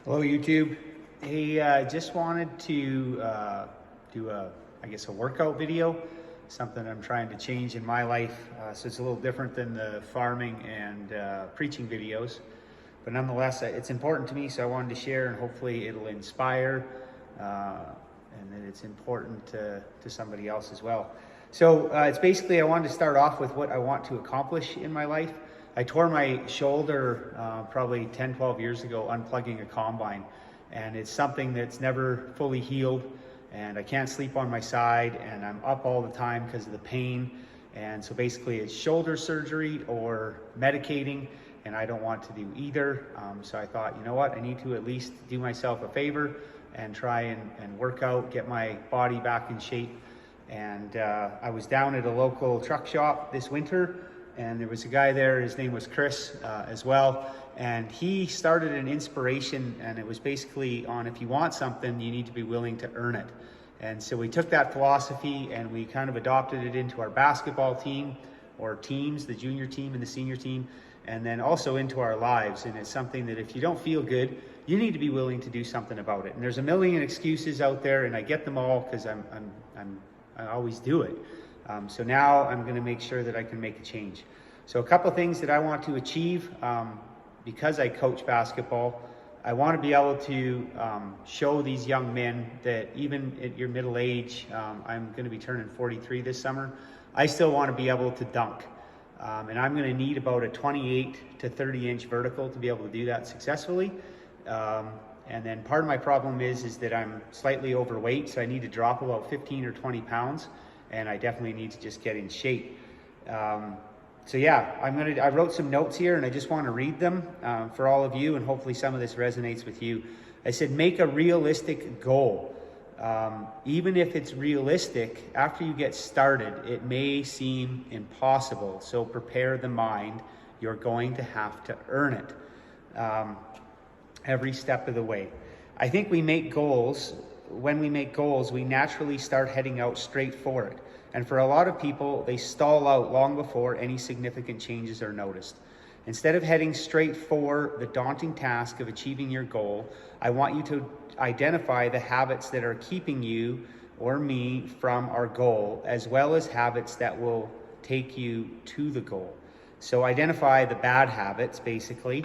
Hello YouTube. Hey, just wanted to do I guess a workout video, something I'm trying to change in my life. So it's a little different than the farming and preaching videos, but nonetheless, it's important to me. So I wanted to share, and hopefully it'll inspire, and that it's important to somebody else as well. So it's basically, I wanted to start off with what I want to accomplish in my life. I tore my shoulder probably 10, 12 years ago unplugging a combine, and it's something that's never fully healed, and I can't sleep on my side, and I'm up all the time because of the pain. And so basically it's shoulder surgery or medicating, and I don't want to do either. So I thought, you know what, I need to at least do myself a favor and try and work out, get my body back in shape. And I was down at a local truck shop this winter, and there was a guy there, his name was Chris as well, and he started an inspiration, and it was basically on, if you want something, you need to be willing to earn it. And so we took that philosophy and we kind of adopted it into our basketball team, or teams, the junior team and the senior team, and then also into our lives. And it's something that if you don't feel good, you need to be willing to do something about it. And there's a million excuses out there, and I get them all because I always do it. So now I'm going to make sure that I can make a change. So a couple of things that I want to achieve, because I coach basketball, I want to be able to show these young men that even at your middle age, I'm going to be turning 43 this summer, I still want to be able to dunk. And I'm going to need about a 28 to 30 inch vertical to be able to do that successfully. And then part of my problem is that I'm slightly overweight, so I need to drop about 15 or 20 pounds. And I definitely need to just get in shape. So yeah, I wrote some notes here, and I just want to read them for all of you, and hopefully some of this resonates with you. I said, make a realistic goal. Even if it's realistic, after you get started, it may seem impossible. So prepare the mind. You're going to have to earn it every step of the way. I think we make goals. When we make goals, we naturally start heading out straight for it. And for a lot of people, they stall out long before any significant changes are noticed. Instead of heading straight for the daunting task of achieving your goal, I want you to identify the habits that are keeping you or me from our goal, as well as habits that will take you to the goal. So identify the bad habits, basically,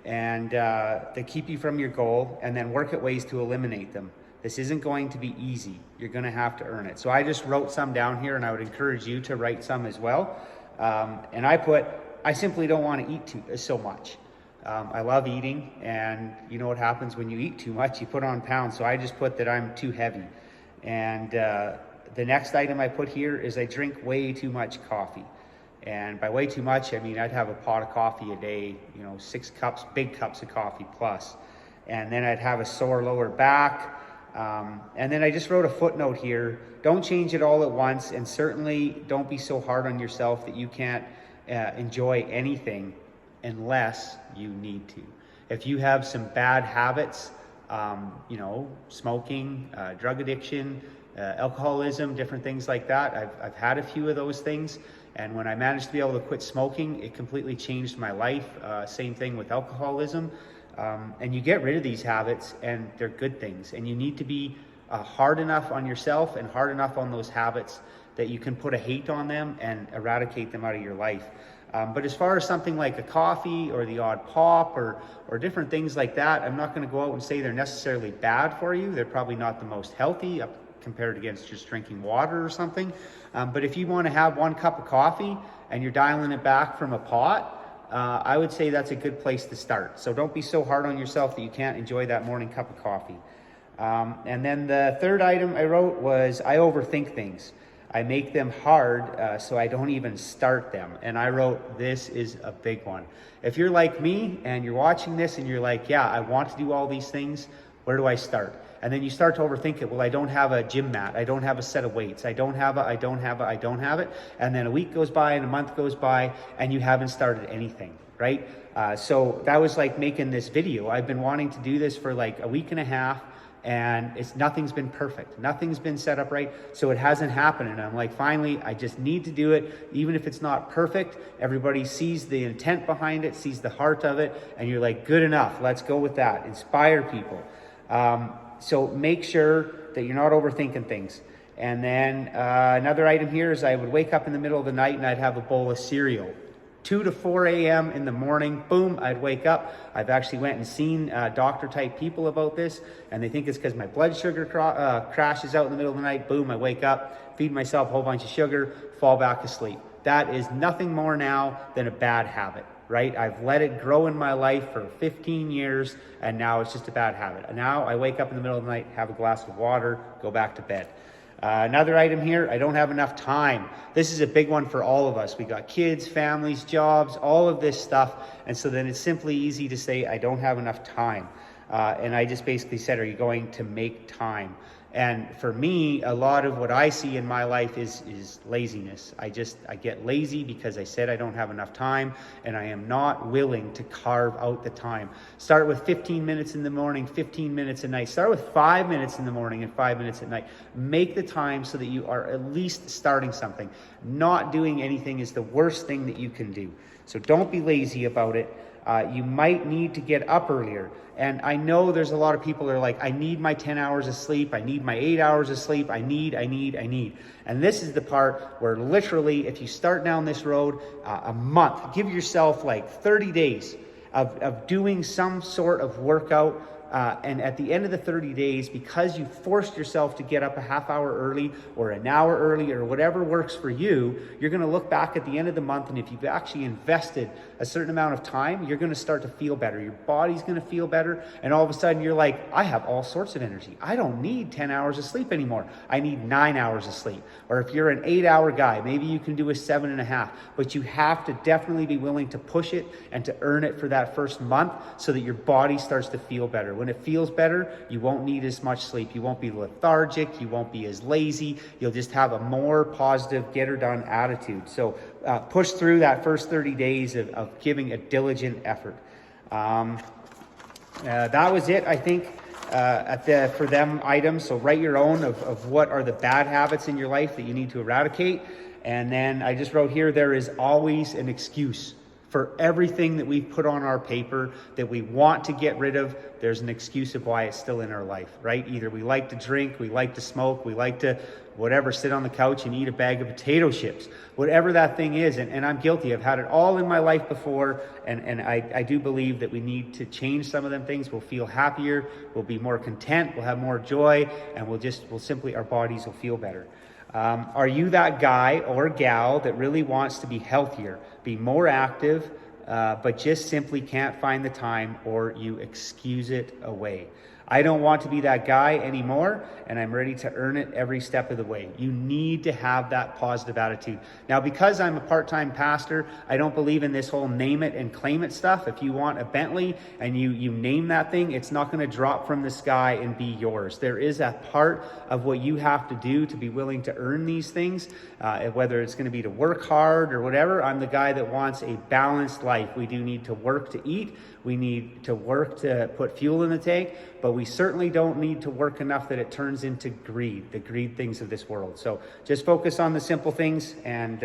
and that keep you from your goal, and then work at ways to eliminate them. This isn't going to be easy. You're going to have to earn it. So I just wrote some down here, and I would encourage you to write some as well. And I simply don't want to eat so much. I love eating, and you know what happens when you eat too much? You put on pounds. So I just put that I'm too heavy. And the next item I put here is I drink way too much coffee. And by way too much, I mean I'd have a pot of coffee a day, 6 cups, big cups of coffee plus. And then I'd have a sore lower back. And then I just wrote a footnote here. Don't change it all at once, and certainly don't be so hard on yourself that you can't enjoy anything unless you need to. If you have some bad habits, smoking, drug addiction, alcoholism, different things like that. I've had a few of those things, and when I managed to be able to quit smoking, it completely changed my life. Same thing with alcoholism. And you get rid of these habits, and they're good things. And you need to be hard enough on yourself and hard enough on those habits that you can put a hate on them and eradicate them out of your life. But as far as something like a coffee or the odd pop or different things like that, I'm not going to go out and say they're necessarily bad for you. They're probably not the most healthy compared against just drinking water or something. But if you want to have 1 cup of coffee and you're dialing it back from a pot, I would say that's a good place to start. So don't be so hard on yourself that you can't enjoy that morning cup of coffee. And then the third item I wrote was I overthink things. I make them hard so I don't even start them. And I wrote, this is a big one. If you're like me and you're watching this and you're like, yeah, I want to do all these things, where do I start? And then you start to overthink it. Well, I don't have a gym mat. I don't have a set of weights. I don't have it. And then a week goes by and a month goes by and you haven't started anything, right? So that was like making this video. I've been wanting to do this for like a week and a half, and nothing's been perfect. Nothing's been set up right. So it hasn't happened. And I'm like, finally, I just need to do it. Even if it's not perfect, everybody sees the intent behind it, sees the heart of it. And you're like, good enough. Let's go with that. Inspire people. So make sure that you're not overthinking things. And then another item here is I would wake up in the middle of the night and I'd have a bowl of cereal. 2 to 4 a.m. in the morning, boom, I'd wake up. I've actually went and seen doctor type people about this, and they think it's because my blood sugar crashes out in the middle of the night. Boom, I wake up, feed myself a whole bunch of sugar, fall back asleep. That is nothing more now than a bad habit, right? I've let it grow in my life for 15 years, and now it's just a bad habit. And now I wake up in the middle of the night, have a glass of water, go back to bed. Another item here, I don't have enough time. This is a big one for all of us. We got kids, families, jobs, all of this stuff. And so then it's simply easy to say, I don't have enough time. And I just basically said, are you going to make time? And for me, a lot of what I see in my life is laziness. I get lazy because I said I don't have enough time, and I am not willing to carve out the time. Start with 15 minutes in the morning, 15 minutes at night. Start with 5 minutes in the morning and 5 minutes at night. Make the time so that you are at least starting something. Not doing anything is the worst thing that you can do. So don't be lazy about it. You might need to get up earlier. And I know there's a lot of people that are like, I need my 10 hours of sleep. I need my 8 hours of sleep. I need. And this is the part where literally, if you start down this road, a month, give yourself like 30 days of doing some sort of workout. And at the end of the 30 days, because you forced yourself to get up a half hour early or an hour early or whatever works for you, you're going to look back at the end of the month, and if you've actually invested a certain amount of time, you're going to start to feel better. Your body's going to feel better, and all of a sudden you're like, I have all sorts of energy. I don't need 10 hours of sleep anymore. I need 9 hours of sleep. Or if you're an 8-hour guy, maybe you can do a 7.5, but you have to definitely be willing to push it and to earn it for that first month so that your body starts to feel better. When it feels better, you won't need as much sleep. You won't be lethargic. You won't be as lazy. You'll just have a more positive, get her done attitude. So push through that first 30 days of giving a diligent effort. That was it, I think, for them items. So write your own of what are the bad habits in your life that you need to eradicate. And then I just wrote here, there is always an excuse. For everything that we've put on our paper that we want to get rid of, there's an excuse of why it's still in our life, right? Either we like to drink, we like to smoke, we like to whatever, sit on the couch and eat a bag of potato chips, whatever that thing is. And I'm guilty. I've had it all in my life before. And I do believe that we need to change some of them things. We'll feel happier. We'll be more content. We'll have more joy. And our bodies will feel better. Are you that guy or gal that really wants to be healthier, be more active, but just simply can't find the time, or you excuse it away? I don't want to be that guy anymore, and I'm ready to earn it every step of the way. You need to have that positive attitude. Now, because I'm a part-time pastor, I don't believe in this whole name it and claim it stuff. If you want a Bentley and you name that thing, it's not going to drop from the sky and be yours. There is a part of what you have to do to be willing to earn these things, whether it's going to be to work hard or whatever. I'm the guy that wants a balanced life. We do need to work to eat. We need to work to put fuel in the tank, but we certainly don't need to work enough that it turns into greed, the greed things of this world. So just focus on the simple things. And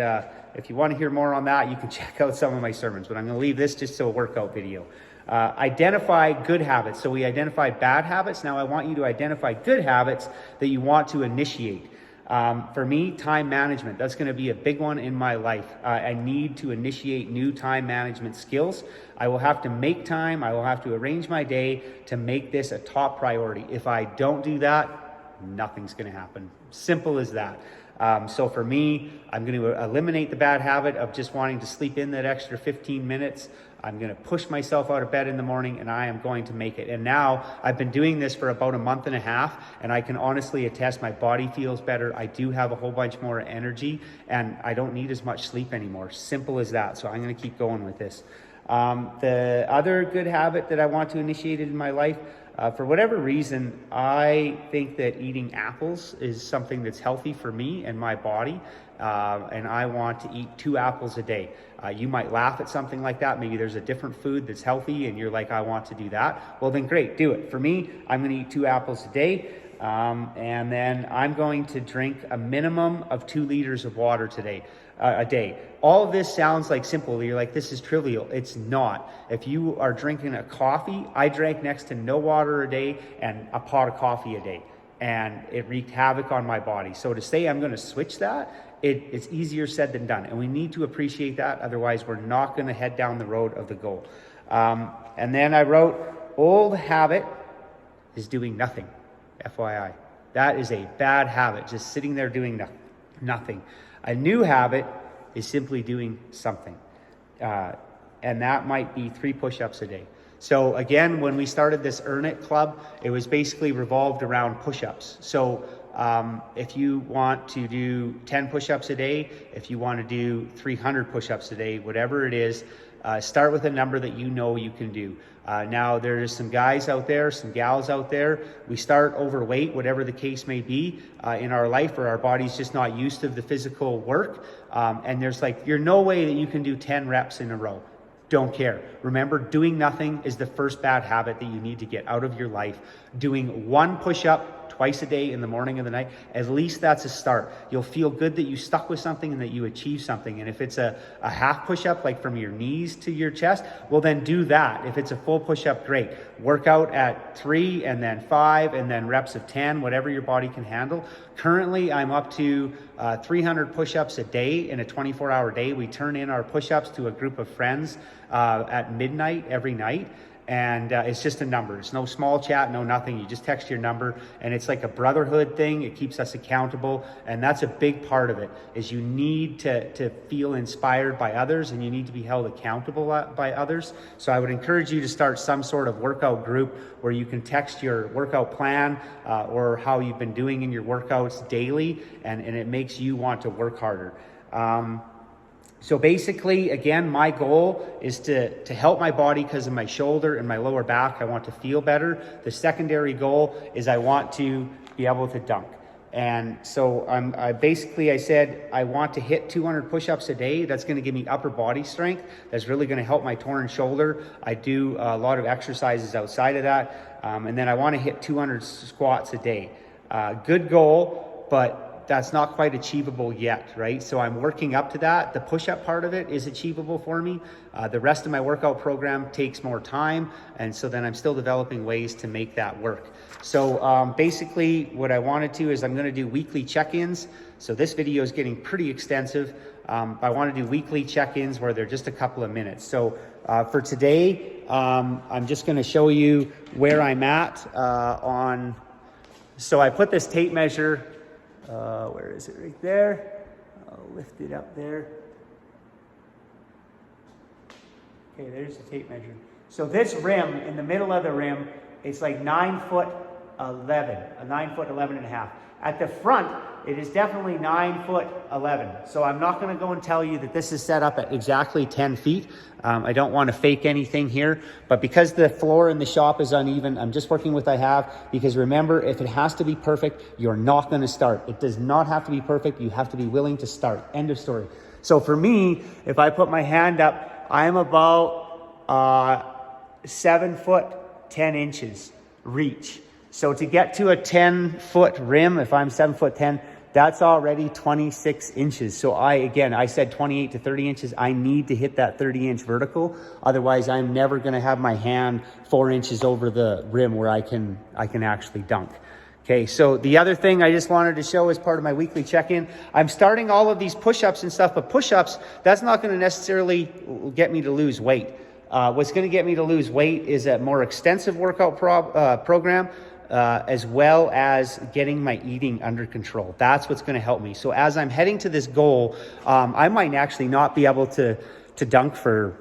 if you want to hear more on that, you can check out some of my sermons, but I'm going to leave this just to a workout video. Identify good habits. So we identified bad habits. Now I want you to identify good habits that you want to initiate. For me, time management, that's going to be a big one in my life. I need to initiate new time management skills. I will have to make time. I will have to arrange my day to make this a top priority. If I don't do that, nothing's going to happen. Simple as that. So for me, I'm going to eliminate the bad habit of just wanting to sleep in that extra 15 minutes. I'm going to push myself out of bed in the morning, and I am going to make it. And now I've been doing this for about a month and a half, and I can honestly attest my body feels better. I do have a whole bunch more energy, and I don't need as much sleep anymore. Simple as that. So I'm going to keep going with this. The other good habit that I want to initiate in my life, For whatever reason, I think that eating apples is something that's healthy for me and my body, and I want to eat 2 apples a day. You might laugh at something like that. Maybe there's a different food that's healthy and you're like, I want to do that. Well, then great, do it. For me, I'm going to eat 2 apples a day, and then I'm going to drink a minimum of 2 liters of water a day. All of this sounds like simple. You're like, this is trivial. It's not. If you are drinking a coffee, I drank next to no water a day and a pot of coffee a day, and it wreaked havoc on my body. So to say I'm going to switch that, it's easier said than done, and we need to appreciate that. Otherwise, we're not going to head down the road of the goal. And then I wrote, old habit is doing nothing. FYI, that is a bad habit, just sitting there doing nothing. A new habit is simply doing something, and that might be 3 push-ups a day. So again, when we started this Earn It Club, it was basically revolved around push-ups. So if you want to do 10 push-ups a day, if you want to do 300 push-ups a day, whatever it is, start with a number that you know you can do. Now, there's some guys out there, some gals out there, we start overweight, whatever the case may be, in our life, or our body's just not used to the physical work. And there's like, you're no way that you can do 10 reps in a row. Don't care. Remember, doing nothing is the first bad habit that you need to get out of your life. Doing 1 push-up twice a day in the morning and the night, at least that's a start. You'll feel good that you stuck with something and that you achieved something. And if it's a half push-up, like from your knees to your chest, well, then do that. If it's a full push-up, great. Work out at 3 and then 5 and then reps of 10, whatever your body can handle. Currently, I'm up to 300 push-ups a day in a 24-hour day. We turn in our push-ups to a group of friends at midnight every night. And it's just a number. It's no small chat, no nothing. You just text your number, and it's like a brotherhood thing. It keeps us accountable, and that's a big part of it, is you need to feel inspired by others, and you need to be held accountable by others. So I would encourage you to start some sort of workout group where you can text your workout plan or how you've been doing in your workouts daily, and it makes you want to work harder. So basically, again, my goal is to help my body because of my shoulder and my lower back. I want to feel better. The secondary goal is I want to be able to dunk. And so I said I want to hit 200 push-ups a day. That's going to give me upper body strength. That's really going to help my torn shoulder. I do a lot of exercises outside of that. And then I want to hit 200 squats a day. Good goal, but that's not quite achievable yet, right? So I'm working up to that. The push-up part of it is achievable for me. The rest of my workout program takes more time, and so then I'm still developing ways to make that work. So basically what I wanted to is I'm gonna do weekly check-ins. So this video is getting pretty extensive. I wanna do weekly check-ins where they're just a couple of minutes. So for today, I'm just gonna show you where I'm at so I put this tape measure, where is it? Right there. I'll lift it up there. Okay, there's the tape measure. So this rim, in the middle of the rim, it's like 9'11", a 9'11" and a half. At the front, it is definitely 9'11". So I'm not going to go and tell you that this is set up at exactly 10 feet. I don't want to fake anything here, but because the floor in the shop is uneven, I'm just working with what I have, because remember, if it has to be perfect, you're not going to start. It does not have to be perfect. You have to be willing to start. End of story. So for me, if I put my hand up, I'm about 7 foot 10 inches reach. So to get to a 10-foot rim, if I'm 7 foot 10, that's already 26 inches. So I said 28 to 30 inches. I need to hit that 30-inch vertical. Otherwise, I'm never going to have my hand 4 inches over the rim where I can actually dunk. Okay, so the other thing I just wanted to show as part of my weekly check-in, I'm starting all of these push-ups and stuff, but push-ups, that's not going to necessarily get me to lose weight. What's going to get me to lose weight is a more extensive workout program, as well as getting my eating under control. That's what's going to help me. So as I'm heading to this goal, I might actually not be able to dunk for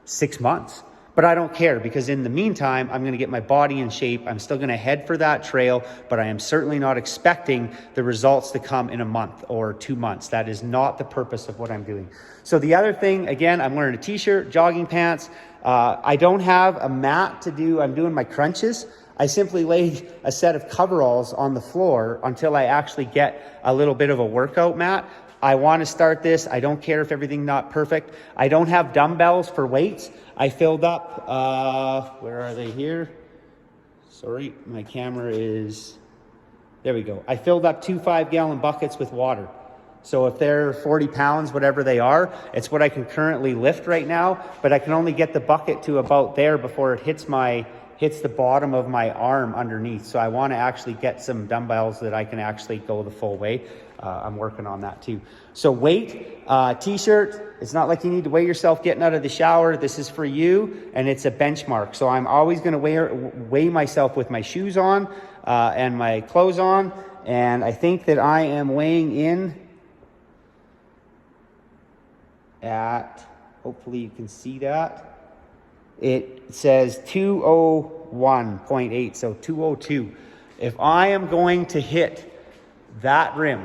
6 months. But I don't care, because in the meantime, I'm going to get my body in shape. I'm still going to head for that trail, but I am certainly not expecting the results to come in a month or 2 months. That is not the purpose of what I'm doing. So the other thing, again, I'm wearing a t-shirt, jogging pants. I don't have a mat to do, I'm doing my crunches. I simply laid a set of coveralls on the floor until I actually get a little bit of a workout mat. I want to start this. I don't care if everything's not perfect. I don't have dumbbells for weights. I filled up, where are they here? Sorry, my camera is, there we go. I filled up 2 5-gallon buckets with water. So if they're 40 pounds, whatever they are, it's what I can currently lift right now, but I can only get the bucket to about there before it hits the bottom of my arm underneath. So I want to actually get some dumbbells that I can actually go the full way. I'm working on that too. So weight, t-shirt, it's not like you need to weigh yourself getting out of the shower. This is for you, and it's a benchmark. So I'm always going to weigh myself with my shoes on and my clothes on. And I think that I am weighing in at, hopefully you can see that. It says 201.8, so 202. If I am going to hit that rim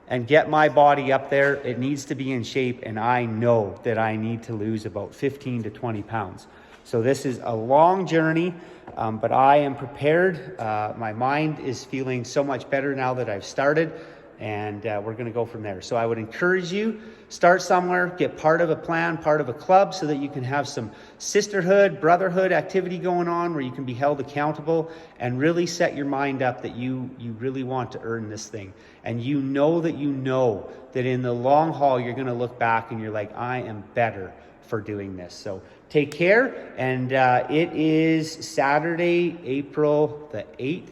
and get my body up there, it needs to be in shape, and I know that I need to lose about 15 to 20 pounds. So this is a long journey, but I am prepared. My mind is feeling so much better now that I've started, and we're going to go from there. So I would encourage you, start somewhere, get part of a plan, part of a club, so that you can have some sisterhood, brotherhood activity going on where you can be held accountable, and really set your mind up that you really want to earn this thing. And you know that in the long haul, you're going to look back and you're like, I am better for doing this. So take care. And it is Saturday, April the 8th.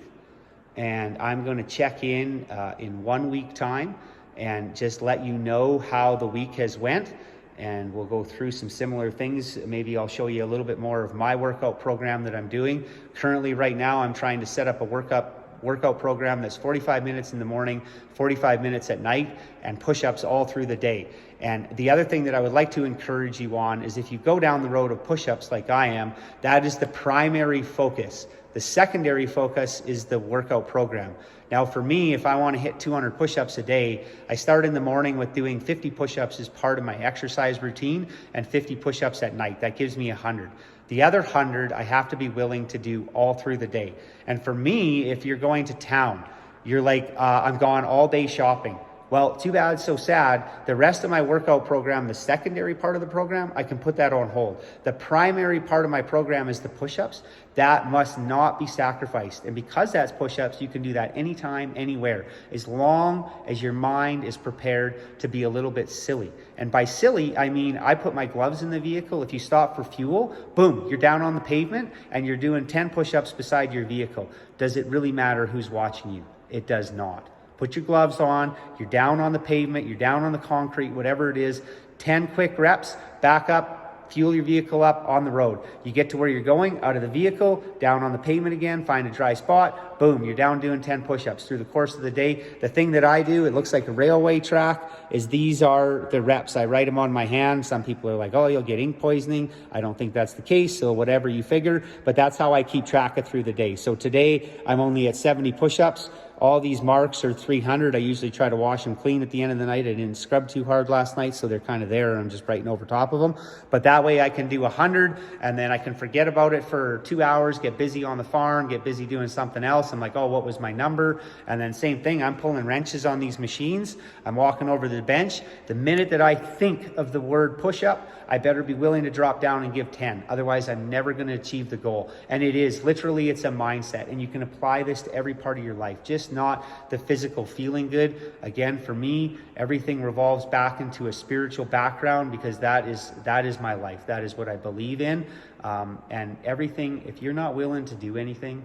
And I'm going to check in 1 week time and just let you know how the week has went. And we'll go through some similar things. Maybe I'll show you a little bit more of my workout program that I'm doing. Currently, right now, I'm trying to set up a workout program that's 45 minutes in the morning, 45 minutes at night, and push-ups all through the day. And the other thing that I would like to encourage you on is if you go down the road of push-ups like I am, that is the primary focus. The secondary focus is the workout program. Now for me, if I want to hit 200 push-ups a day, I start in the morning with doing 50 push-ups as part of my exercise routine and 50 push-ups at night. That gives me 100. The other 100, I have to be willing to do all through the day. And for me, if you're going to town, you're like, I'm gone all day shopping. Well, too bad, so sad. The rest of my workout program, the secondary part of the program, I can put that on hold. The primary part of my program is the push-ups. That must not be sacrificed. And because that's push-ups, you can do that anytime, anywhere, as long as your mind is prepared to be a little bit silly. And by silly, I mean, I put my gloves in the vehicle. If you stop for fuel, boom, you're down on the pavement and you're doing 10 push-ups beside your vehicle. Does it really matter who's watching you? It does not. Put your gloves on, you're down on the pavement, you're down on the concrete, whatever it is, 10 quick reps, back up, fuel your vehicle up on the road. You get to where you're going, out of the vehicle, down on the pavement again, find a dry spot, boom, you're down doing 10 push-ups through the course of the day. The thing that I do, it looks like a railway track, is these are the reps. I write them on my hand. Some people are like, oh, you'll get ink poisoning. I don't think that's the case, so whatever you figure, but that's how I keep track of through the day. So today, I'm only at 70 push-ups. All these marks are 300. I usually try to wash them clean at the end of the night. I didn't scrub too hard last night, so they're kind of there, and I'm just writing over top of them. But that way I can do 100, and then I can forget about it for 2 hours, get busy on the farm, get busy doing something else. I'm like, oh, what was my number? And then same thing, I'm pulling wrenches on these machines. I'm walking over to the bench. The minute that I think of the word push-up, I better be willing to drop down and give 10. Otherwise, I'm never going to achieve the goal. And it is, literally, it's a mindset. And you can apply this to every part of your life, just not the physical feeling good. Again, for me, everything revolves back into a spiritual background, because that is my life. That is what I believe in. And everything, if you're not willing to do anything,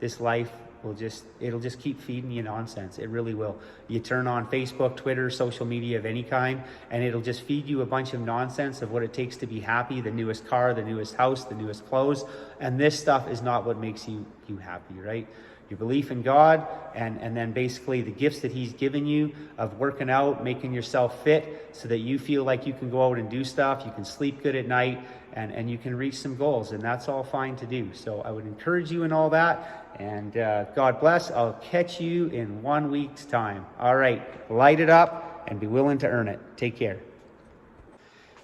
this life it'll just keep feeding you nonsense. It really will. You turn on Facebook, Twitter, social media of any kind, and it'll just feed you a bunch of nonsense of what it takes to be happy, the newest car, the newest house, the newest clothes. And this stuff is not what makes you happy, right? Your belief in God, and then basically the gifts that he's given you of working out, making yourself fit so that you feel like you can go out and do stuff, you can sleep good at night, and you can reach some goals, and that's all fine to do. So I would encourage you in all that, and God bless. I'll catch you in 1 week's time. All right, light it up and be willing to earn it. Take care.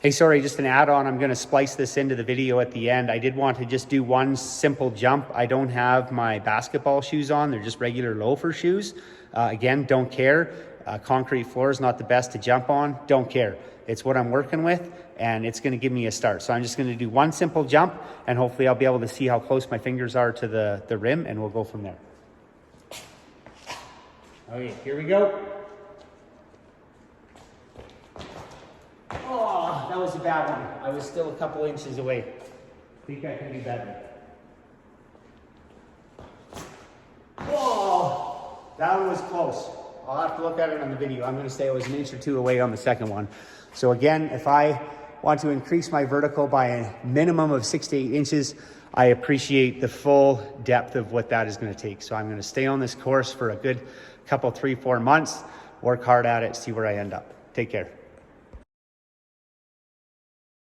Hey, sorry, just an add-on. I'm going to splice this into the video at the end. I did want to just do one simple jump. I don't have my basketball shoes on. They're just regular loafer shoes. Again, don't care. Concrete floor is not the best to jump on. Don't care. It's what I'm working with, and it's going to give me a start. So I'm just going to do one simple jump, and hopefully I'll be able to see how close my fingers are to the rim, and we'll go from there. Okay, here we go. Oh, that was a bad one. I was still a couple inches away. I think I can do better. Whoa, that one was close. I'll have to look at it on the video. I'm going to say I was an inch or two away on the second one. So again, if I want to increase my vertical by a minimum of 6 to 8 inches, I appreciate the full depth of what that is going to take. So I'm going to stay on this course for a good couple, 3-4 months, work hard at it, see where I end up. Take care.